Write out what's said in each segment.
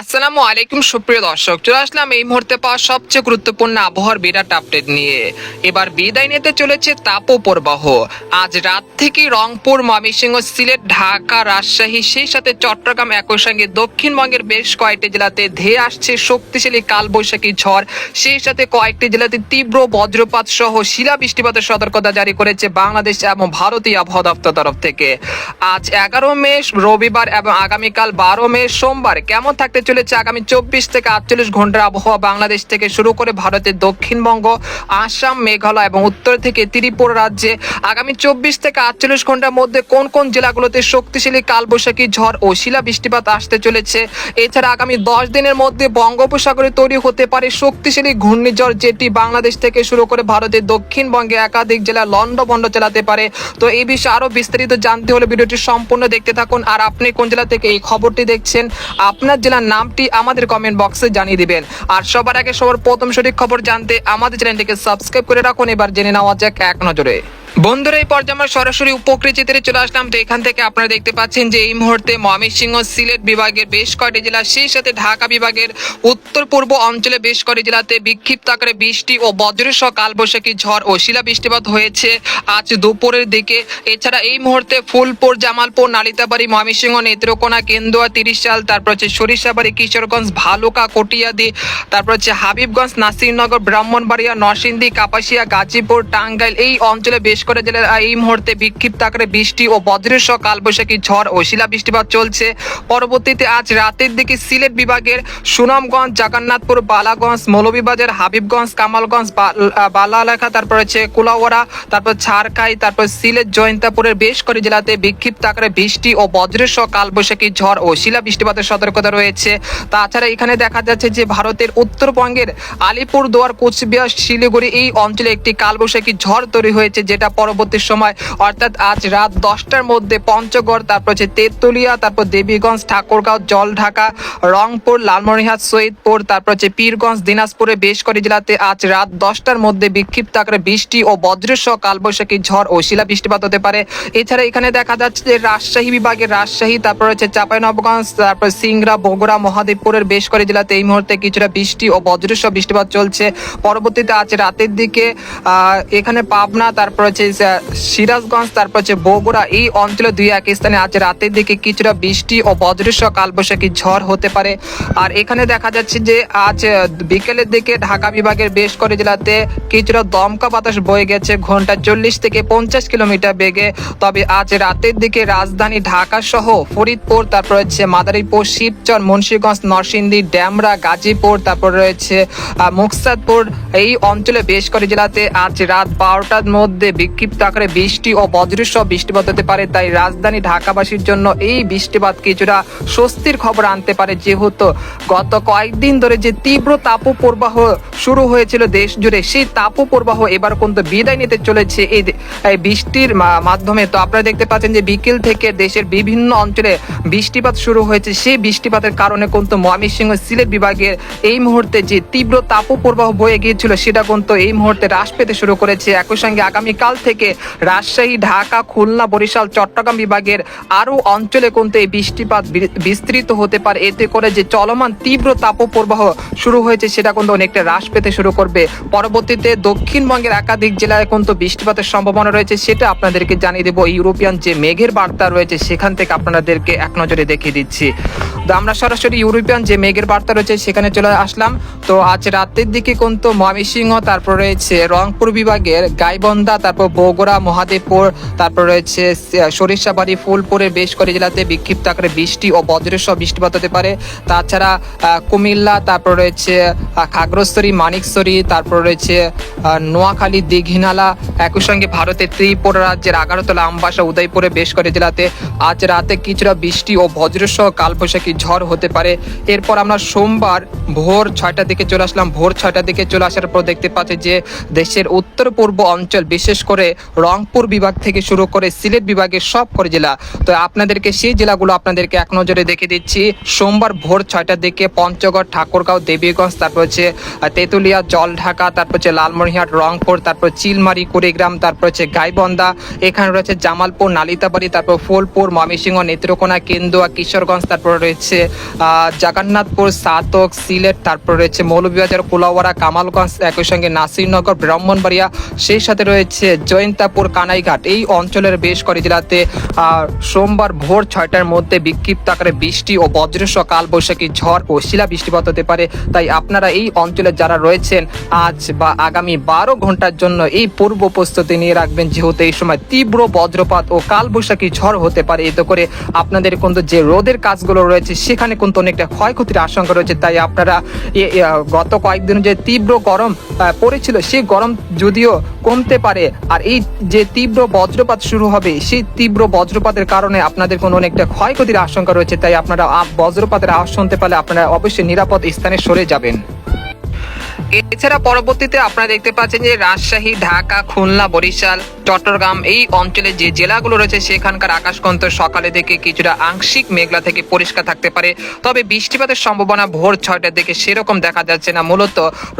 আসসালামু আলাইকুম সুপ্রিয় দর্শক, চলে আসলাম এই মুহূর্তে পাওয়া সবচেয়ে গুরুত্বপূর্ণ আবহাওয়ার বিরাট আপডেট নিয়ে। এবার বিদায় নিতে চলেছে তাপপ্রবাহ। আজ রাত থেকে রংপুর, ময়মনসিংহ, সিলেট, ঢাকা, রাজশাহী, সেই সাথে চট্টগ্রাম, একই সঙ্গে দক্ষিণবঙ্গের বেশ কয়েকটি জেলাতে ধেয়ে আসছে শক্তিশালী কালবৈশাখী ঝড়। সেই সাথে কয়েকটি জেলাতে তীব্র বজ্রপাত সহ শিলা বৃষ্টিপাতের সতর্কতা জারি করেছে বাংলাদেশ এবং ভারতীয় আবহাওয়া দপ্তর তরফ থেকে। আজ 11 মে রবিবার এবং আগামীকাল 12 মে সোমবার কেমন থাকতে চলেছে আগামী 24 থেকে 48 ঘন্টার আবহাওয়া বাংলাদেশ থেকে শুরু করে ভারতের দক্ষিণবঙ্গ, আসাম, মেঘালয় এবং উত্তর থেকে ত্রিপুরা রাজ্যে আগামী 24 থেকে 48 ঘন্টার মধ্যে কোন কোন জেলাগুলোতে শক্তিশালী কালবৈশাখী ঝড় ও শিলা বৃষ্টিপাত আসতে চলেছে। এছাড়া আগামী 10 দিনের মধ্যে বঙ্গোপসাগরে তৈরি হতে পারে শক্তিশালী ঘূর্ণিঝড়, যেটি বাংলাদেশ থেকে শুরু করে ভারতের দক্ষিণবঙ্গে একাধিক জেলা লন্ডভন্ড চালাতে পারে। তো এই বিষয়ে আরো বিস্তারিত জানতে হলে ভিডিওটি সম্পূর্ণ দেখতে থাকুন। আর আপনি কোন জেলা থেকে এই খবরটি দেখছেন, আপনার জেলার নামটি আমাদের কমেন্ট বক্সে জানিয়ে দিবেন। আর সবার আগে সবার প্রথম সঠিক খবর জানতে আমাদের চ্যানেলটিকে সাবস্ক্রাইব করে রাখুন। এবার জেনে নেওয়া যাক এক নজরে। বন্ধুরা, এই পর্যায়ে আমরা সরাসরি উপকৃত চিত্রে চলে আসলাম। তো এখান থেকে আপনারা দেখতে পাচ্ছেন যে এই মুহূর্তে ময়মনসিংহ, সিলেট বিভাগের বেশ কয়েকটি জেলা, সেই সাথে ঢাকা বিভাগের উত্তর পূর্ব অঞ্চলে বেশ কয়েকটি জেলাতে বিক্ষিপ্ত আকারে বৃষ্টি ও বজ্রসহ কালবৈশাখী ঝড় ও শিলা বৃষ্টিপাত হয়েছে আজ দুপুরের দিকে। এছাড়া এই মুহূর্তে ফুলপুর, জামালপুর, নালিতাবাড়ি, ময়মনসিংহ, নেত্রকোনা, কেন্দুয়া, তিরিশাল, তারপর হচ্ছে সরিষাবাড়ি, কিশোরগঞ্জ, ভালুকা, কটিয়াদি, তারপর হচ্ছে হাবিবগঞ্জ, নাসিরনগর, ব্রাহ্মণবাড়িয়া, নরসিংদী, কাপাসিয়া, গাজীপুর, টাঙ্গাইল, এই অঞ্চলে বেশ করে জেলার এই মুহূর্তে বিক্ষিপ্ত আকারে বৃষ্টি ও বজ্রসহ কালবৈশাখী ঝড় ও শিলা বৃষ্টিপাত চলছে। পরবর্তীতে আজ রাতের দিকে সিলেট বিভাগের সুনামগঞ্জ, জগন্নাথপুর, বালাগঞ্জ, মৌলভীবাজার, হাবিবগঞ্জ, কামালগঞ্জ, বালালেখা, তারপর হচ্ছে কুলাওয়াড়া, তারপর ছারখাই, তারপর সিলেট, জয়ন্তাপুরের বেশ কয়েকটি জেলাতে বিক্ষিপ্ত আকারে বৃষ্টি ও বজ্রসহ কালবৈশাখী ঝড় ও শিলা বৃষ্টিপাতের সতর্কতা রয়েছে। তাছাড়া এখানে দেখা যাচ্ছে যে ভারতের উত্তরবঙ্গের আলিপুরদুয়ার, কোচবিহার, শিলিগুড়ি এই অঞ্চলে একটি কালবৈশাখী ঝড় তৈরি হয়েছে, যেটা পরবর্তী সময় অর্থাৎ আজ রাত 10টার মধ্যে পঞ্চগড়, তারপর হচ্ছে তেঁতুলিয়া, তারপর দেবীগঞ্জ, ঠাকুরগাঁও, জলঢাকা, রংপুর, লালমনিরহাট, সৈয়দপুর, তারপর হচ্ছে পীরগঞ্জ, দিনাজপুরে বেশ কয়েকটি জেলাতে আজ রাত 10টার মধ্যে বিক্ষিপ্ত আকারে বৃষ্টি ও বজ্রসহ কালবৈশাখী ঝড় ও শিলা বৃষ্টিপাত হতে পারে। এছাড়া এখানে দেখা যাচ্ছে যে রাজশাহী বিভাগের রাজশাহী, তারপর হচ্ছে চাঁপাইনবাবগঞ্জ, তারপর সিংড়া, বগুড়া, মহাদেবপুরের বেশ কয়েকটি জেলাতে এই মুহূর্তে কিছুটা বৃষ্টি ও বজ্রসহ বৃষ্টিপাত চলছে। পরবর্তীতে আজ রাতের দিকে এখানে পাবনা, তারপর হচ্ছে সিরাজগঞ্জ, তারপর হচ্ছে বগুড়া এই অঞ্চলে দুই এক স্থানে আজ রাতের দিকে কিছুটা বৃষ্টি ও বজ্রসহ কালবৈশাখী ঝড় হতে পারে। আর এখানে দেখা যাচ্ছে যে আজ বিকেলের দিকে ঢাকা বিভাগের বেশ কয়েকটি জেলাতে কিছুটা দমকা বাতাস বয়ে গেছে ঘন্টা 40 থেকে 50 কিলোমিটার বেগে। তবে আজ রাতের দিকে রাজধানী ঢাকা সহ ফরিদপুর, তারপর হচ্ছে মাদারীপুর, শিবচর, মুন্সিগঞ্জ, নরসিংদী, ড্যামরা, গাজীপুর, তারপর রয়েছে মুকসাদপুর এই অঞ্চলে বেশ কয়েকটি জেলাতে আজ রাত 12টার মধ্যে বিক্ষিপ্ত আকারে বৃষ্টি ও বজ্রসহ বৃষ্টিপাত হতে পারে। তাই রাজধানী ঢাকাবাসীর জন্য এই বৃষ্টিপাত কিছুটা স্বস্তির খবর আনতে পারে, যেহেতু গত কয়েকদিন ধরে যে তীব্র তাপপ্রবাহ শুরু হয়েছিল দেশ জুড়ে, সেই তাপপ্রবাহ এবার কিন্তু বিদায় নিতে চলেছে এই বৃষ্টির মাধ্যমে। তো আপনারা দেখতে পাচ্ছেন যে বিকেল থেকে দেশের বিভিন্ন অঞ্চলে বৃষ্টিপাত শুরু হয়েছে। সেই বৃষ্টিপাতের কারণে কিন্তু ময়মনসিংহ, সিলেট বিভাগের এই মুহূর্তে যে তীব্র তাপপ্রবাহ বয়ে গিয়েছিল সেটা কিন্তু এই মুহূর্তে হ্রাস পেতে শুরু করেছে। একই সঙ্গে আগামীকাল থেকে রাজশাহী, ঢাকা, খুলনা, বরিশাল, চট্টগ্রাম বিভাগের আরো অঞ্চলে কিন্তু এই বৃষ্টিপাত বিস্তৃত হতে পারে। এতে করে যে চলমান তীব্র তাপপ্রবাহ শুরু হয়েছে সেটা কিন্তু অনেকটা হ্রাস পেতে শুরু করবে। পরবর্তীতে দক্ষিণবঙ্গের একাধিক জেলায় কিন্তু বৃষ্টিপাতের সম্ভাবনা রয়েছে, সেটা আপনাদেরকে জানিয়ে দেবো। ইউরোপিয়ান যে মেঘের বার্তা রয়েছে সেখান থেকে আপনাদেরকে এক নজরে দেখিয়ে দিচ্ছি। তো আমরা সরাসরি ইউরোপিয়ান যে মেঘের বার্তা রয়েছে সেখানে চলে আসলাম। তো আজ রাতের দিকে কিন্তু ময়মনসিংহ, তারপর রয়েছে রংপুর বিভাগের গাইবান্ধা, তারপর বগুড়া, মহাদেবপুর, তারপর রয়েছে সরিষাবাড়ি, ফুলপুরের বেশ কয়েকটি জেলাতে বিক্ষিপ্ত আকারে বৃষ্টি ও বজ্রসহ বৃষ্টিপাত হতে পারে। তাছাড়া কুমিল্লা, তারপর রয়েছে খাগড়াছড়ি, মানিকছড়ি, তারপর রয়েছে নোয়াখালী, দীঘিনালা, একই সঙ্গে ভারতের ত্রিপুরা রাজ্যের আগরতলা, আমবাসা, উদয়পুরে বেশ কয়েকটি জেলাতে আজ রাতে কিছুটা বৃষ্টি ও বজ্রসহ কালবৈশাখী ঝড় হতে পারে। এরপর আমরা সোমবার ভোর 6টার দিকে চলে আসলাম। ভোর 6টার দিকে চলে আসার পর দেখতে পাচ্ছি যে দেশের উত্তর পূর্ব অঞ্চল, বিশেষ করে রংপুর বিভাগ থেকে শুরু করে সিলেট বিভাগের সব করে জেলা। তো আপনাদেরকে সেই জেলাগুলো আপনাদেরকে এক নজরে দেখে দিচ্ছি। সোমবার ভোর 6টার দিকে পঞ্চগড়, ঠাকুরগাঁও, দেবীগঞ্জ, তারপর হচ্ছে তেঁতুলিয়া, জলঢাকা, তারপর হচ্ছে লালমনিরহাট, রংপুর, তারপর চিলমারি, কুড়িগ্রাম, তারপর হচ্ছে গাইবন্ধা, এখানে রয়েছে জামালপুর, নালিতাবাড়ি, তারপর ফুলপুর, ময়মনসিংহ, নেত্রকোনা, কেন্দুয়া, কিশোরগঞ্জ, তারপর রয়েছে জগন্নাথপুর, সাতক, সিলেট, তারপর রয়েছে মৌলভীবাজার, কুলাউড়া, কামালগঞ্জ, একই সঙ্গে নাসিরনগর, ব্রাহ্মণবাড়িয়া, সেই সাথে রয়েছে জয়ন্তাপুর, কানাইঘাট। এই অঞ্চলের বেশ কয়েক জেলাতে সোমবার ভোর 6টার মধ্যে বিক্ষিপ্ত আকারে বৃষ্টি ও বজ্রসহ কালবৈশাখী ঝড় ও শিলা বৃষ্টিপাত হতে পারে। তাই আপনারা এই অঞ্চলে যারা রয়েছেন আজ বা আগামী 12 ঘন্টার জন্য এই পূর্ব প্রস্তুতি নিয়ে রাখবেন, যেহেতু এই সময় তীব্র বজ্রপাত ও কালবৈশাখী ঝড় হতে পারে। এতে করে আপনাদের কিন্তু যে রোদের কাজগুলো রয়েছে সেখানে কিন্তু অনেকটা ক্ষয়ক্ষতির আশঙ্কা রয়েছে। তাই আপনারা গত কয়েকদিন যে তীব্র গরম পড়েছিল সেই গরম যদিও কমতে পারে, আর এই যে তীব্র বজ্রপাত শুরু হবে সেই তীব্র বজ্রপাতের কারণে আপনাদের কোনো অনেকটা ক্ষয়ক্ষতির আশঙ্কা রয়েছে। তাই আপনারা বজ্রপাতের আওয়াজ শুনতে পারলে আপনারা অবশ্যই নিরাপদ স্থানে সরে যাবেন। এছাড়া পরবর্তীতে আপনারা দেখতে পাচ্ছেন যে রাজশাহী, ঢাকা, খুলনা, বরিশাল, চট্টগ্রাম এই অঞ্চলে যে জেলাগুলো রয়েছে সেখানকার আকাশ কিন্তু সকালে থেকে কিছুটা আংশিক মেঘলা থেকে পরিষ্কার থাকতে পারে। তবে বৃষ্টিপাতের সম্ভাবনা ভোর 6টার দিকে সেরকম দেখা যাচ্ছে না। মূলত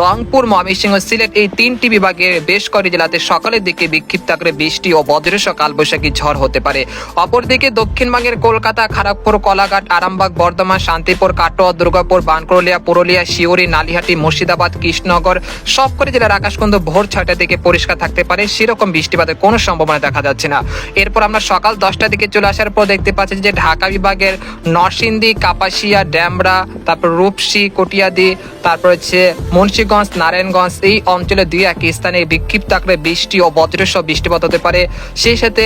রংপুর, ময়মনসিংহ, সিলেট এই 3টি বিভাগের বেশ কয়েকটি জেলাতে সকালের দিকে বিক্ষিপ্ত আকারে বৃষ্টি ও বজ্রসহ কালবৈশাখী ঝড় হতে পারে। অপরদিকে দক্ষিণবঙ্গের কলকাতা, খড়গপুর, কলাঘাট, আরামবাগ, বর্ধমান, শান্তিপুর, কাটোয়া, দুর্গাপুর, বানকুড়িয়া, পুরুলিয়া, শিউরি, নালিহাটি, মুর্শিদাবাদ, কৃষ্ণনগর সবকটি জেলার আকাশ কিন্তু ভোর 6টার দিকে পরিষ্কার থাকতে পারে। সেরকম বৃষ্টিপাতের কোনো সম্ভাবনা দেখা যাচ্ছে না। এরপর আমরা সকাল 10টার দিকে চলে আসার পর দেখতে পাচ্ছি যে ঢাকা বিভাগের নরসিংদী, কাপাসিয়া, ড্যামরা, তারপর রূপসী, কটিয়াদি, তারপর হচ্ছে মুন্সিগঞ্জ, নারায়ণগঞ্জ এই অঞ্চলে 2-1 স্থানে বিক্ষিপ্ত আকারে বৃষ্টি ও বজ্রসহ বৃষ্টিপাত হতে পারে। সেই সাথে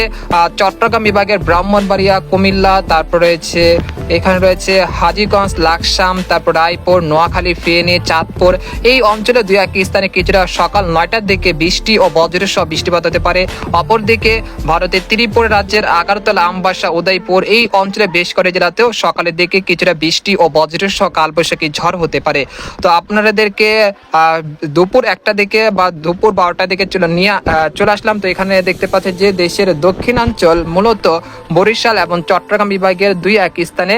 চট্টগ্রাম বিভাগের ব্রাহ্মণবাড়িয়া, কুমিল্লা, তারপর রয়েছে এখানে রয়েছে হাজীগঞ্জ, লাকসাম, তারপর রায়পুর, নোয়াখালী, ফেনী, চাঁদপুর এই অঞ্চলে 2-1 স্থানে কিছুটা সকাল 9টার দিকে বৃষ্টি ও বজ্রসহ বৃষ্টিপাত হতে পারে। অপরদিকে ভারতের ত্রিপুরা রাজ্যের আগারতলা, আমবাসা, উদয়পুর এই অঞ্চলে বেশ কয়েক জেলাতেও সকালের দিকে কিছুটা বৃষ্টি ও বজ্রসহ কালবৈশাখী ঝড় হতে পারে। তো আপনাদেরকে দুপুর 1টা দিকে বা দুপুর 12টার দিকে চলে আসলাম। তো এখানে দেখতে পাচ্ছি যে দেশের দক্ষিণাঞ্চল মূলত বরিশাল এবং চট্টগ্রাম বিভাগের 2-1 স্থানে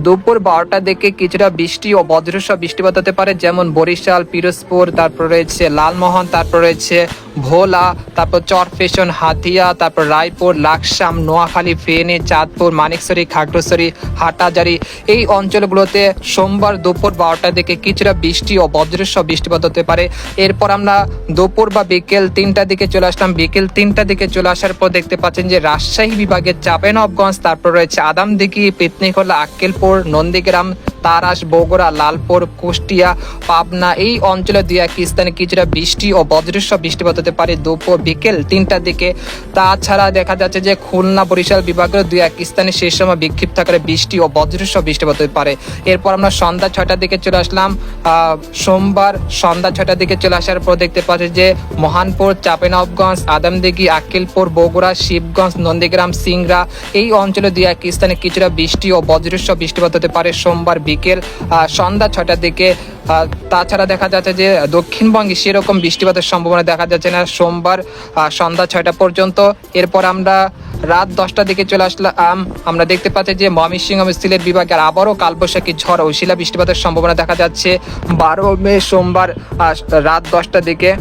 দুপুর 12টার দিকে কিছুটা বৃষ্টি ও বজ্রসহ বৃষ্টিপাত হতে পারে, যেমন বরিশাল, পিরোজপুর, তারপর রয়েছে লালমোহন, তারপর রয়েছে ভোলা, তারপর চরফেশন, হাতিয়া, তারপর রায়পুর, লাকসাম, নোয়াখালী, ফেনী, চাঁদপুর, মানিকছড়ি, খাগড়াছড়ি, হাটহাজারী এই অঞ্চলগুলোতে সোমবার দুপুর 12টার দিকে কিছুটা বৃষ্টি ও বজ্রসহ বৃষ্টিপাত হতে পারে। এরপর আমরা দুপুর বা বিকেল 3টার দিকে চলে আসলাম। বিকেল 3টার দিকে চলে আসার পর দেখতে পাচ্ছেন যে রাজশাহী বিভাগের চাঁপাইনবাবগঞ্জ, তারপর রয়েছে আদামদিঘি, পেতনিখোলা, আক্কেলপুর, নন্দীগ্রাম, তারাস, বগুড়া, লালপুর, কুষ্টিয়া, পাবনা এই অঞ্চলে 2-1 স্থানে কিছুটা বৃষ্টি ও বজ্রসহ বৃষ্টিপাত হতে পারে দুপুর বিকেল 3টার দিকে। তাছাড়া দেখা যাচ্ছে যে খুলনা, বরিশাল বিভাগের 2-1 স্থানে সেই সময় বিক্ষিপ্ত আকারে বৃষ্টি ও বজ্রসহ বৃষ্টিপাত হতে পারে। এরপর আমরা সন্ধ্যা 6টার দিকে চলে আসলাম। সোমবার সন্ধ্যা 6টার দিকে চলে আসার পর দেখতে পাচ্ছি যে মহানপুর, চাঁপাইনবাবগঞ্জ, আদামদিঘি, আক্কেলপুর, বগুড়া, শিবগঞ্জ, নন্দীগ্রাম, সিংড়া এই অঞ্চলে 2-1 স্থানে কিছুটা বৃষ্টি ও বজ্রসহ বৃষ্টিপাত হতে পারে সোমবার বিকেল সন্ধ্যা 6টার দিকে। তাছাড়া দেখা যাচ্ছে যে দক্ষিণবঙ্গে সেরকম বৃষ্টিপাতের সম্ভাবনা দেখা যাচ্ছে না সোমবার সন্ধ্যা 6টা পর্যন্ত। এরপর আমরা রাত 10টার দিকে চলে আসলাম। আমরা দেখতে পাচ্ছি যে ময়মনসিংহ, সিলেট বিভাগের আবারও কালবৈশাখী ঝড় ও শিলা বৃষ্টিপাতের সম্ভাবনা দেখা যাচ্ছে 12 মে সোমবার রাত 10টার দিকে।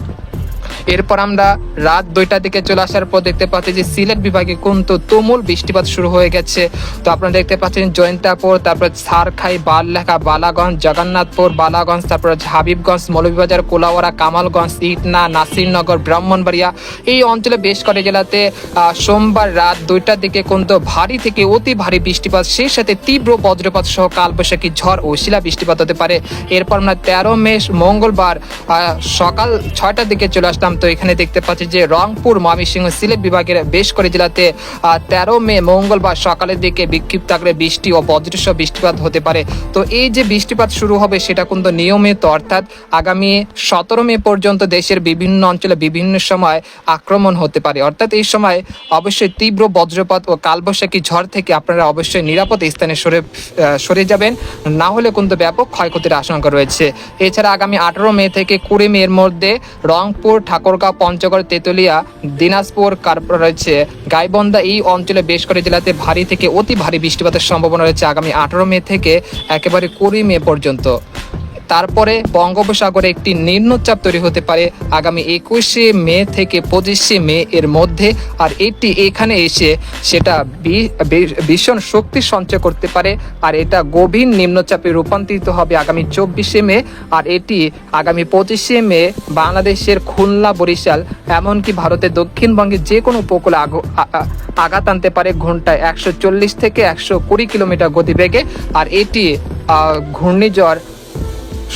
এরপর আমরা রাত 2টার দিকে চলে আসার পর দেখতে পাচ্ছি যে সিলেট বিভাগে কিন্তু তুমুল বৃষ্টিপাত শুরু হয়ে গেছে। তো আপনারা দেখতে পাচ্ছেন জয়ন্তাপুর, তারপর সারখাই, বারলেখা, বালাগঞ্জ, জগন্নাথপুর, বালাগঞ্জ, তারপর হাবিবগঞ্জ, মৌলভীবাজার, কুলাউড়া, কামালগঞ্জ, ইটনা, নাসিরনগর, ব্রাহ্মণবাড়িয়া এই অঞ্চলে বেশ কয়েক জেলাতে সোমবার রাত 2টার দিকে কিন্তু ভারী থেকে অতি ভারী বৃষ্টিপাত, সেই সাথে তীব্র বজ্রপাত সহ কালবৈশাখী ঝড় ও শিলা বৃষ্টিপাত হতে পারে। এরপর আমরা 13 মে মঙ্গলবার সকাল 6টার দিকে চলে আসলাম। তো এখানে দেখতে পাচ্ছি যে রংপুর, ময়মনসিংহ, সিলেট বিভাগের বেশ কয়েক জেলাতে 13 মে মঙ্গলবার সকালের দিকে বিক্ষিপ্ত আকারে বৃষ্টি ও বজ্রসহ বৃষ্টিপাত হতে পারে। তো এই যে বৃষ্টিপাত শুরু হবে সেটা কিন্তু নিয়মিত, অর্থাৎ আগামী 17 মে পর্যন্ত দেশের বিভিন্ন অঞ্চলে বিভিন্ন সময় আক্রমণ হতে পারে। অর্থাৎ এই সময় অবশ্যই তীব্র বজ্রপাত ও কালবৈশাখী ঝড় থেকে আপনারা অবশ্যই নিরাপদ স্থানে সরে যাবেন, না হলে কিন্তু ব্যাপক ক্ষয়ক্ষতির আশঙ্কা রয়েছে। এছাড়া আগামী 18 মে থেকে 20 মে এর মধ্যে রংপুর, ঠাকুর ঠাকুরগাঁও, পঞ্চগড়, তেতুলিয়া, দিনাজপুর, তারপর রয়েছে গাইবান্ধা, এই অঞ্চলে বেশ কয়েকটি জেলাতে ভারী থেকে অতি ভারী বৃষ্টিপাতের সম্ভাবনা রয়েছে আগামী 18 মে থেকে একেবারে 20 মে পর্যন্ত। তারপরে বঙ্গোপসাগরে একটি নিম্নচাপ তৈরি হতে পারে আগামী 21শে মে থেকে 25শে মে এর মধ্যে, আর এটি এখানে এসে সেটা ভীষণ শক্তি সঞ্চয় করতে পারে, আর এটা গভীর নিম্নচাপে রূপান্তরিত হবে আগামী 24শে মে, আর এটি আগামী 25শে মে বাংলাদেশের খুলনা, বরিশাল, এমনকি ভারতের দক্ষিণবঙ্গের যে কোনো উপকূলে আঘাত আনতে পারে ঘন্টায় 140 থেকে 120 কিলোমিটার গতিবেগে। আর এটি ঘূর্ণিঝড়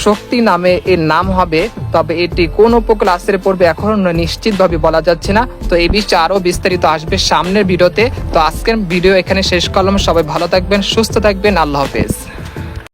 শক্তি নামে এর নাম হবে, তবে এটি কোন উপকূল আশ্রে পড়বে এখন নিশ্চিতভাবে বলা যাচ্ছে না। তো এই বিষয়ে আরো বিস্তারিত আসবে সামনের ভিডিওতে। তো আজকের ভিডিও এখানে শেষ করলাম। সবাই ভালো থাকবেন, সুস্থ থাকবেন, আল্লাহ হাফেজ।